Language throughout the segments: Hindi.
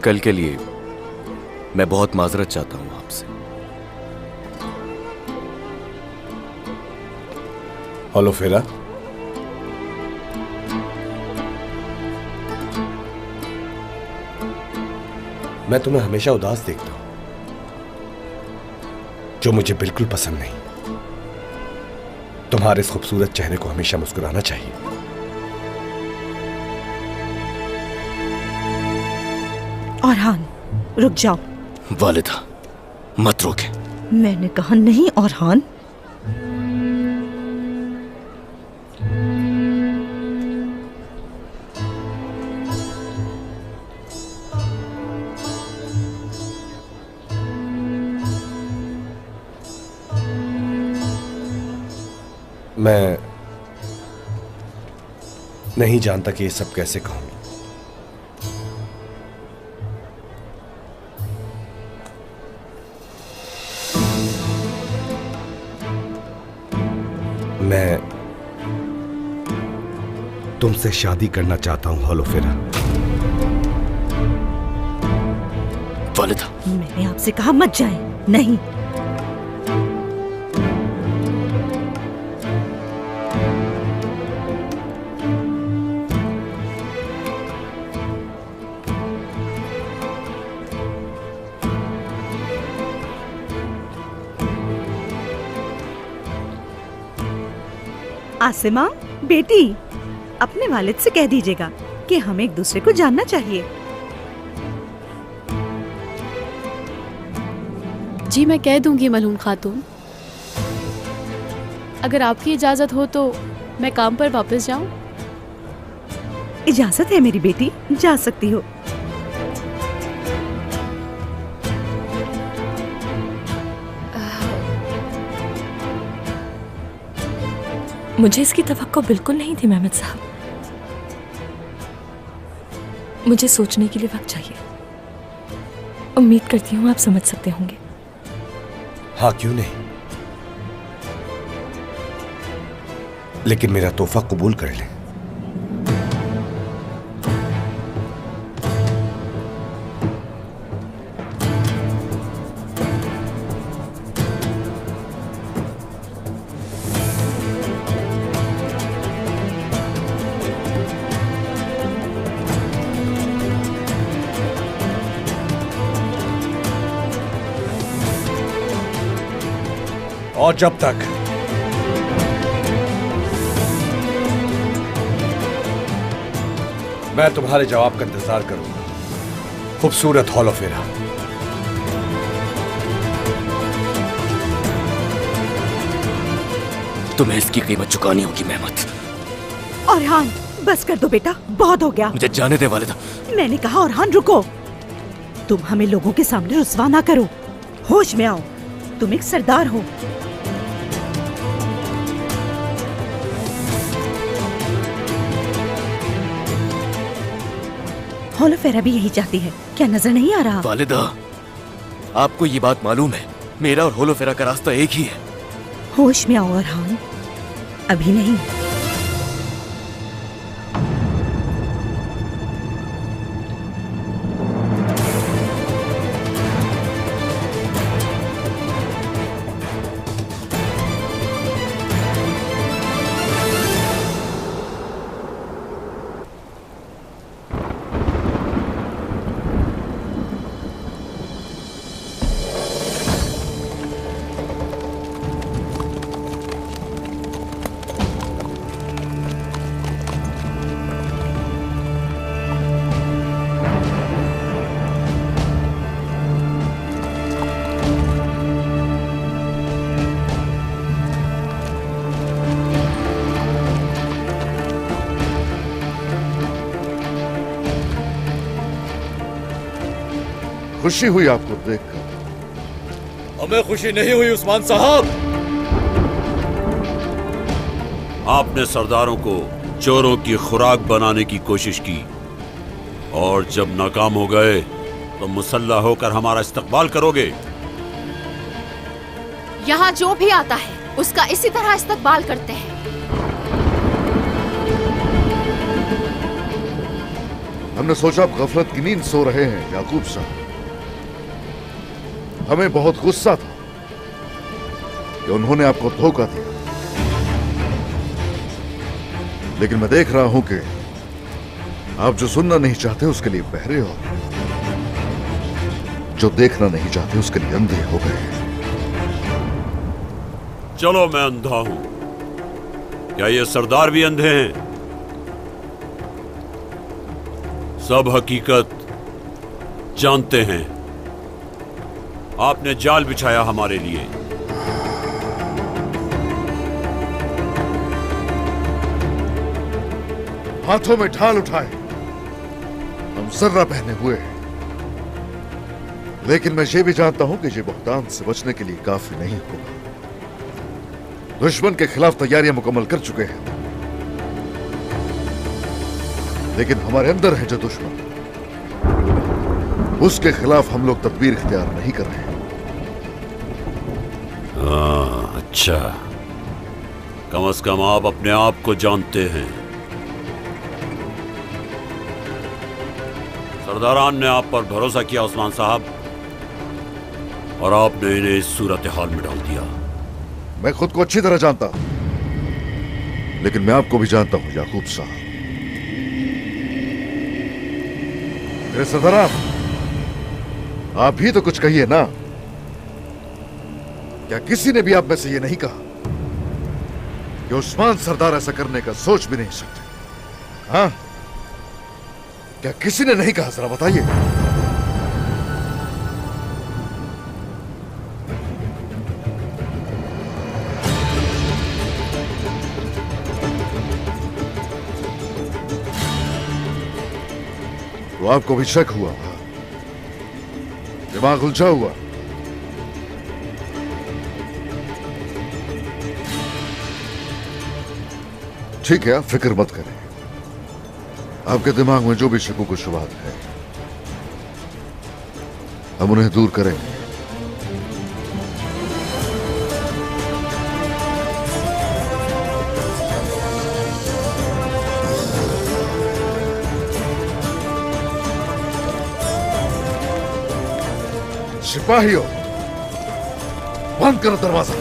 कल के लिए मैं बहुत माजरत चाहता हूं आपसे। हॉलो फेरा, मैं तुम्हें हमेशा उदास देखता हूं, जो मुझे बिल्कुल पसंद नहीं। तुम्हारे इस खूबसूरत चेहरे को हमेशा मुस्कुराना चाहिए। औरहान, रुक जाओ। वालिदा, मत रोके। मैंने कहा नहीं औरहान। मैं नहीं जानता कि ये सब कैसे कहूं। मैं तुमसे शादी करना चाहता हूं हॉलो फेरा। वालिदा, मैंने आपसे कहा मत जाए। नहीं, आसिमा बेटी, अपने वालिद से कह दीजिएगा कि हमें एक दूसरे को जानना चाहिए। जी मैं कह दूंगी मलूम खातून। अगर आपकी इजाजत हो तो मैं काम पर वापस जाऊं? इजाजत है मेरी बेटी, जा सकती हो। मुझे इसकी तवक्को बिल्कुल नहीं थी मेहमद साहब। मुझे सोचने के लिए वक्त चाहिए। उम्मीद करती हूँ आप समझ सकते होंगे। हाँ, क्यों नहीं, लेकिन मेरा तोहफा कबूल कर लें। और जब तक मैं तुम्हारे जवाब का इंतजार करूंगा, खूबसूरत हॉलो फेरा। तुम्हें इसकी कीमत चुकानी होगी मेहमत। औरहान, बस कर दो बेटा, बहुत हो गया। मुझे जाने दे वालिदा। मैंने कहा औरहान रुको। तुम हमें लोगों के सामने रुस्वा ना करो। होश में आओ, तुम एक सरदार हो। हॉलो फेरा भी यही चाहती है, क्या नजर नहीं आ रहा? वालिदा, आपको ये बात मालूम है, मेरा और होलो फेरा का रास्ता एक ही है। होश में आओ औरहान, अभी नहीं। खुशी हुई आपको देखकर। हमें खुशी नहीं हुई उस्मान साहब। आपने सरदारों को चोरों की खुराक बनाने की कोशिश की और जब नाकाम हो गए तो मुसल्लह होकर हमारा इस्तकबाल करोगे। यहाँ जो भी आता है उसका इसी तरह इस्तकबाल करते हैं। हमने सोचा आप गफलत की नींद सो रहे हैं याकूब साहब। हमें बहुत गुस्सा था कि उन्होंने आपको धोखा दिया, लेकिन मैं देख रहा हूं कि आप जो सुनना नहीं चाहते उसके लिए बहरे और जो देखना नहीं चाहते उसके लिए अंधे हो गए। चलो मैं अंधा हूं, क्या ये सरदार भी अंधे हैं? सब हकीकत जानते हैं। आपने जाल बिछाया हमारे लिए। हाथों में ढाल उठाए, हम जर्रा पहने हुए हैं, लेकिन मैं ये भी जानता हूं कि ये बुहतान से बचने के लिए काफी नहीं होगा। दुश्मन के खिलाफ तैयारियां मुकम्मल कर चुके हैं, लेकिन हमारे अंदर है जो दुश्मन, उसके खिलाफ हम लोग तदबीर इख्तियार नहीं कर रहे हैं। अच्छा, कम से कम आप अपने आप को जानते हैं। सरदारान ने आप पर भरोसा किया उस्मान साहब, और आपने इन्हें इस सूरत हाल में डाल दिया। मैं खुद को अच्छी तरह जानता हूं, लेकिन मैं आपको भी जानता हूं याकूब साहब। मेरे सरदारान, आप भी तो कुछ कहिए ना। क्या किसी ने भी आप में से ये नहीं कहा कि उस्मान सरदार ऐसा करने का सोच भी नहीं सकते? हाँ, क्या किसी ने नहीं कहा? जरा बताइए। तो आपको भी शक हुआ, दिमाग उलझा हुआ? ठीक है, आप फिक्र मत करें। आपके दिमाग में जो भी शकूक व शुबहात है, हम उन्हें दूर करेंगे। सिपाहियों, बंद करो दरवाजा।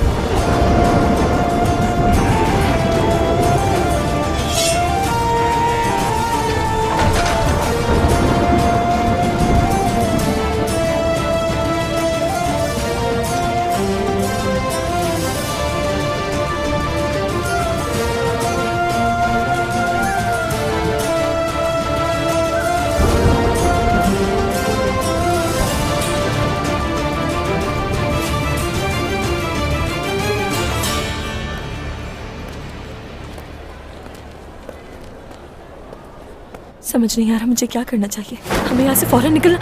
समझ नहीं आ रहा मुझे क्या करना चाहिए। हमें यहाँ से फौरन निकलना।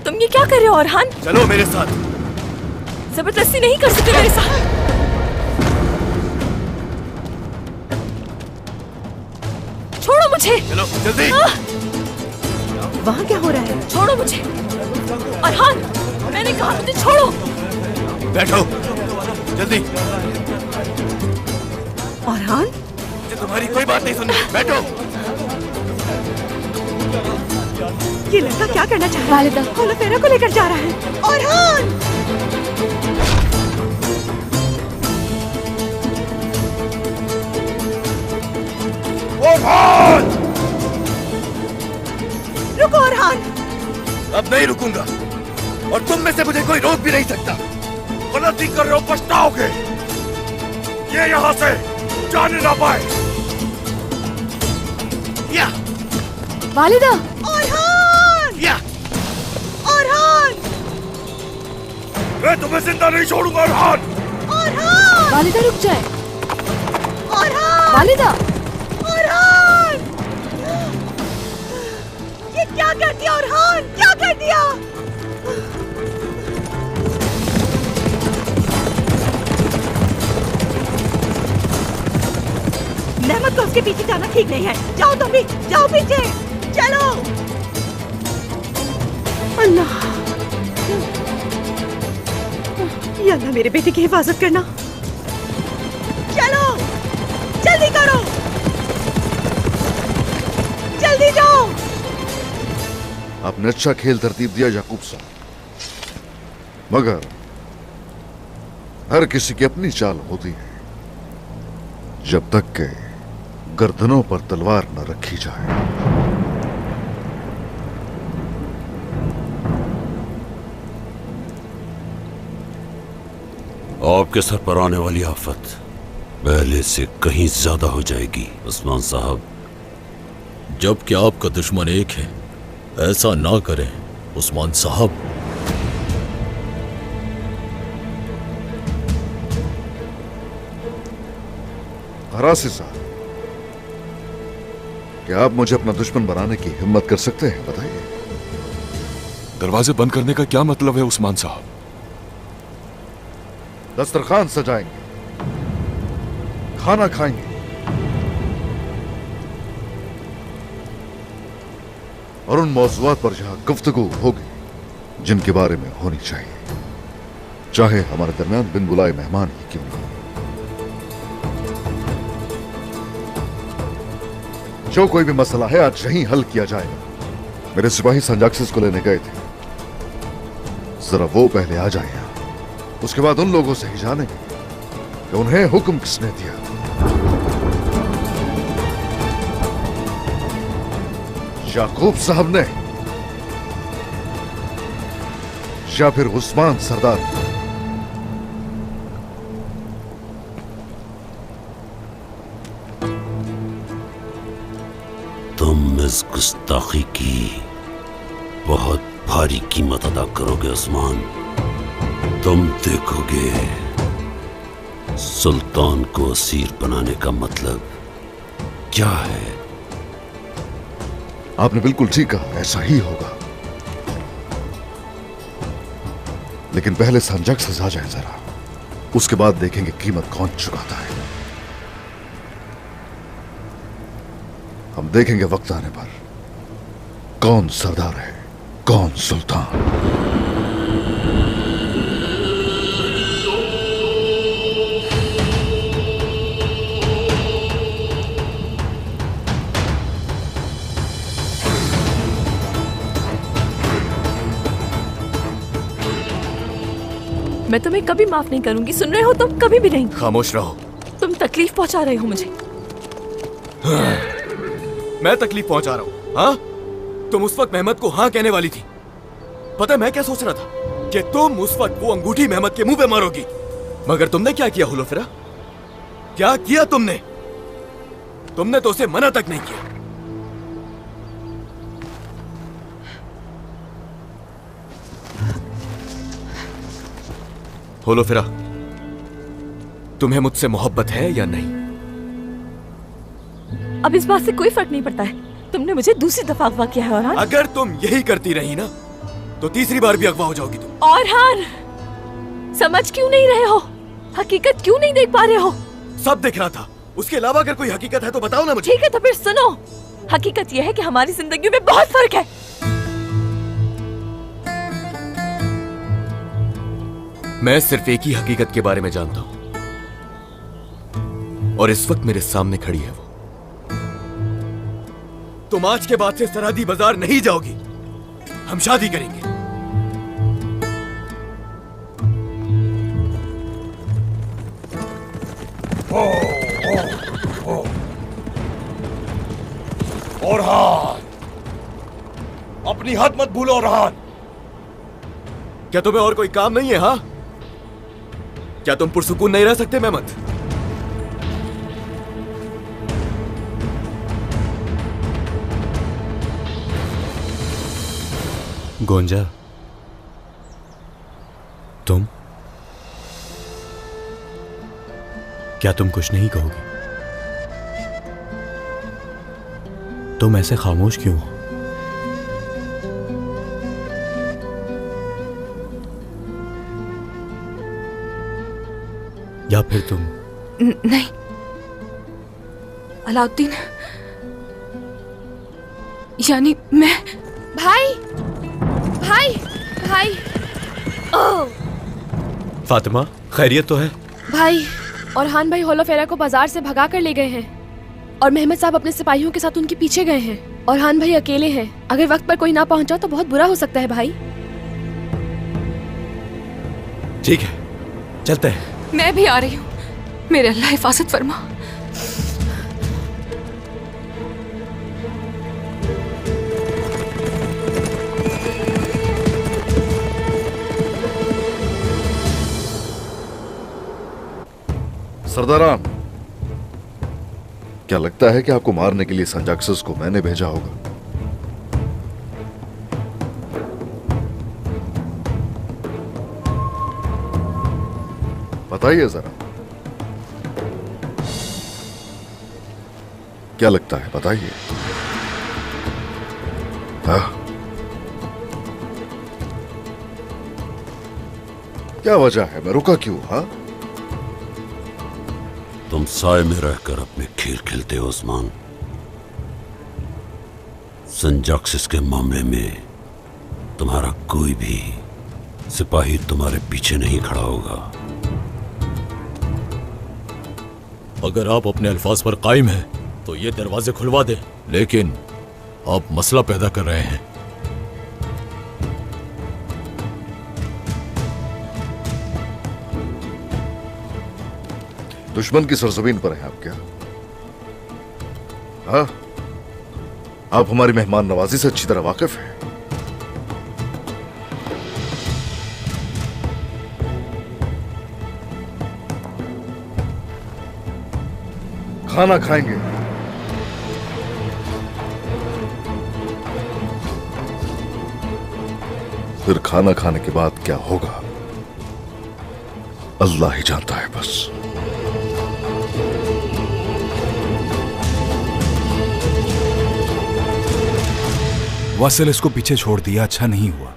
तुम ये क्या कर रहे हो औरहान? चलो मेरे साथ। जबरदस्ती नहीं कर सकते मेरे साथ। छोड़ो मुझे। चलो जल्दी। वहाँ क्या हो रहा है? छोड़ो मुझे औरहान, मैंने कहा मुझे छोड़ो। बैठो जल्दी। औरहान, मुझे तुम्हारी कोई बात नहीं सुननी। बैठो। ये लड़का क्या करना चाह रहा है? वालिदा। होलोफेरा को लेकर जा रहा है। औरहान! औरहान! रुको औरहान! अब नहीं रुकूंगा, और तुम में से मुझे कोई रोक भी नहीं सकता। गलती कर रहे हो, पछताओगे। ये यहाँ से जाने ना पाए। या वालिदा। औरहान! या औरहान! मैं तुम्हें जिंदा नहीं छोड़ूंगा। औरहान! औरहान! वालिदा रुक जाए। औरहान! वालिदा। औरहान! ये क्या कर दिया औरहान? क्या कर दिया? नेमत को उसके पीछे जाना ठीक नहीं है। जाओ तुम भी, जाओ पीछे। चलो। अल्लाह, या अल्लाह मेरे बेटे की हिफाजत करना। चलो, जल्दी करो, जल्दी। आपने अच्छा खेल तरतीब दिया याकूब साहब, मगर हर किसी की अपनी चाल होती है, जब तक के गर्दनों पर तलवार न रखी जाए। आपके सर पर आने वाली आफत पहले से कहीं ज्यादा हो जाएगी उस्मान साहब। जबकि आपका दुश्मन एक है, ऐसा ना करें उस्मान साहब। हरासी साहब, क्या आप मुझे अपना दुश्मन बनाने की हिम्मत कर सकते हैं? बताइए। दरवाजे बंद करने का क्या मतलब है उस्मान साहब? दस्तरखान सजाएंगे, खाना खाएंगे, और उन मौज़ूआत पर जहां गुफ्तगू होगी जिनके बारे में होनी चाहिए, चाहे हमारे दरमियान बिन बुलाए मेहमान ही क्यों ना। जो कोई भी मसला है आज यहीं हल किया जाएगा। मेरे सिपाही संजाक्सिस को लेने गए थे, जरा वो पहले आ जाए यहां, उसके बाद उन लोगों से ही जानेंगे कि उन्हें हुक्म किसने दिया। याकूब साहब ने या फिर उस्मान सरदार? तुम इस गुस्ताखी की बहुत भारी कीमत अदा करोगे उस्मान। तुम देखोगे सुल्तान को असीर बनाने का मतलब क्या है। आपने बिल्कुल ठीक कहा, ऐसा ही होगा। लेकिन पहले संजक से आ जाए जरा, उसके बाद देखेंगे कीमत कौन चुकाता है। हम देखेंगे वक्त आने पर कौन सरदार है, कौन सुल्तान। मैं तुम्हें कभी माफ नहीं करूंगी, सुन रहे हो तुम? कभी भी नहीं। खामोश रहो। तुम तकलीफ पहुंचा रहे हो मुझे। मैं तकलीफ पहुंचा रहा हूं? हाँ, तुम उस वक्त मेहमद को हाँ कहने वाली थी। पता है मैं क्या सोच रहा था? कि तुम उस वक्त वो अंगूठी मेहमद के मुंह पे मारोगी, मगर तुमने क्या किया हुलोफिरा? क्या किया तुमने? तुमने तो उसे मना तक नहीं किया। हुलोफिरा, तुम्हें मुझसे मोहब्बत है या नहीं? अब इस बात से कोई फर्क नहीं पड़ता है। तुमने मुझे दूसरी दफा अगवा किया है औरहान। अगर तुम यही करती रही ना, तो तीसरी बार भी अगवा हो जाओगी तुम। औरहान, समझ क्यों नहीं रहे हो? हकीकत क्यों नहीं देख पा रहे हो? सब दिख रहा था, उसके अलावा अगर कोई हकीकत है तो बताओ ना मुझे। ठीक है तो फिर सुनो, हकीकत यह है कि हमारी जिंदगियों में बहुत फर्क है। मैं सिर्फ एक ही हकीकत के बारे में जानता हूं, और इस वक्त मेरे सामने खड़ी है वो। तुम आज के बाद से सरहदी बाजार नहीं जाओगी, हम शादी करेंगे। औरहान, अपनी हद मत भूलो औरहान। क्या तुम्हें और कोई काम नहीं है? हाँ, क्या तुम पुरसुकून नहीं रह सकते मेहमद? गोंजा, तुम क्या तुम कुछ नहीं कहोगी? तुम ऐसे खामोश क्यों हो? या फिर तुम? नहीं अलाउद्दीन, यानी मैं। भाई भाई भाई, फातिमा, खैरियत तो है? भाई औरहान भाई होलोफेरा को बाजार से भगा कर ले गए हैं, और मेहमद साहब अपने सिपाहियों के साथ उनके पीछे गए हैं, औरहान भाई अकेले हैं, अगर वक्त पर कोई ना पहुंचा तो बहुत बुरा हो सकता है भाई। ठीक है, चलते हैं। मैं भी आ रही हूँ। मेरे अल्लाह हिफाजत फरमा। सरदारान, क्या लगता है कि आपको मारने के लिए संजाक्सस को मैंने भेजा होगा? बताइए जरा, क्या लगता है? बताइए। हाँ? क्या वजह है? मैं रुका क्यों? हाँ, तुम साए में रहकर अपने खेल खेलते हो उस्मान। संजाक्सिस के मामले में तुम्हारा कोई भी सिपाही तुम्हारे पीछे नहीं खड़ा होगा। अगर आप अपने अल्फाज पर कायम हैं तो ये दरवाजे खुलवा दें, लेकिन आप मसला पैदा कर रहे हैं। दुश्मन की सरजमीन पर हैं आप क्या? हाँ? आप हमारी मेहमान नवाजी से अच्छी तरह वाकिफ हैं। खाना खाएंगे? फिर खाना खाने के बाद क्या होगा अल्लाह ही जानता है। बस वासिल, इसको पीछे छोड़ दिया, अच्छा नहीं हुआ।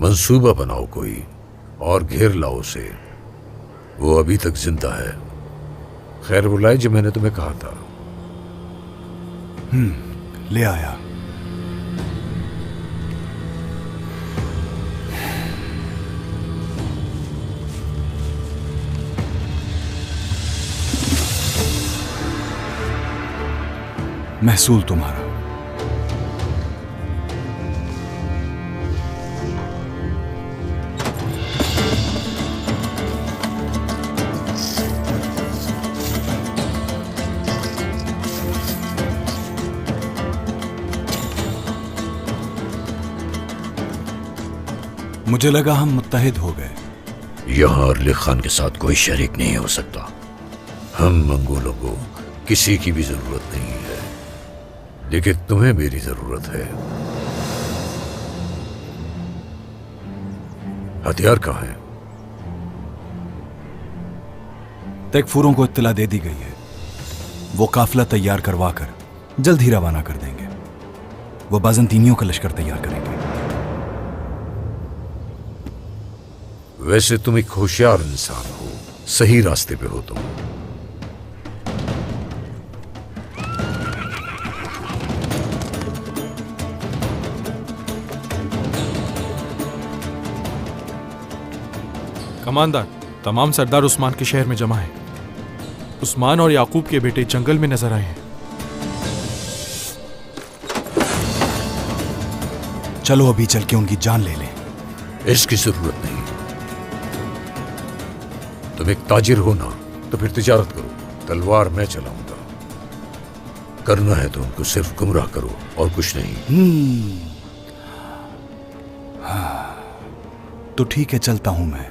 मंसूबा बनाओ कोई और घेर लाओ उसे। वो अभी तक जिंदा है। खैर बुलाए जो मैंने तुम्हें कहा था। ले आया। महसूल तुम्हारा। मुझे लगा हम मुत्तहिद हो गए। यहां अरली खान के साथ कोई शरीक नहीं हो सकता। हम मंगोलों को किसी की भी जरूरत नहीं है, लेकिन तुम्हें मेरी जरूरत है। हथियार कहाँ है? तकफूरों को इत्तला दे दी गई है। वो काफिला तैयार करवा कर जल्द ही रवाना कर देंगे। वो बाजंतीनियों का लश्कर तैयार करेंगे। वैसे तुम एक होशियार इंसान हो, सही रास्ते पे हो तुम। कमांडर, तमाम सरदार उस्मान के शहर में जमा है। उस्मान और याकूब के बेटे जंगल में नजर आए हैं। चलो अभी चल के उनकी जान ले लें। इसकी जरूरत नहीं। तुम एक ताजिर हो ना, तो फिर तिजारत करो। तलवार मैं चलाऊंगा। करना है तो उनको सिर्फ गुमराह करो और कुछ नहीं। तो ठीक है, चलता हूं मैं,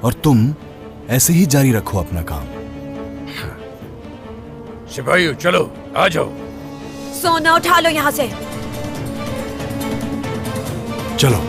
और तुम ऐसे ही जारी रखो अपना काम। सिपाहियों चलो, आ जाओ। सोना उठा लो यहां से। चलो।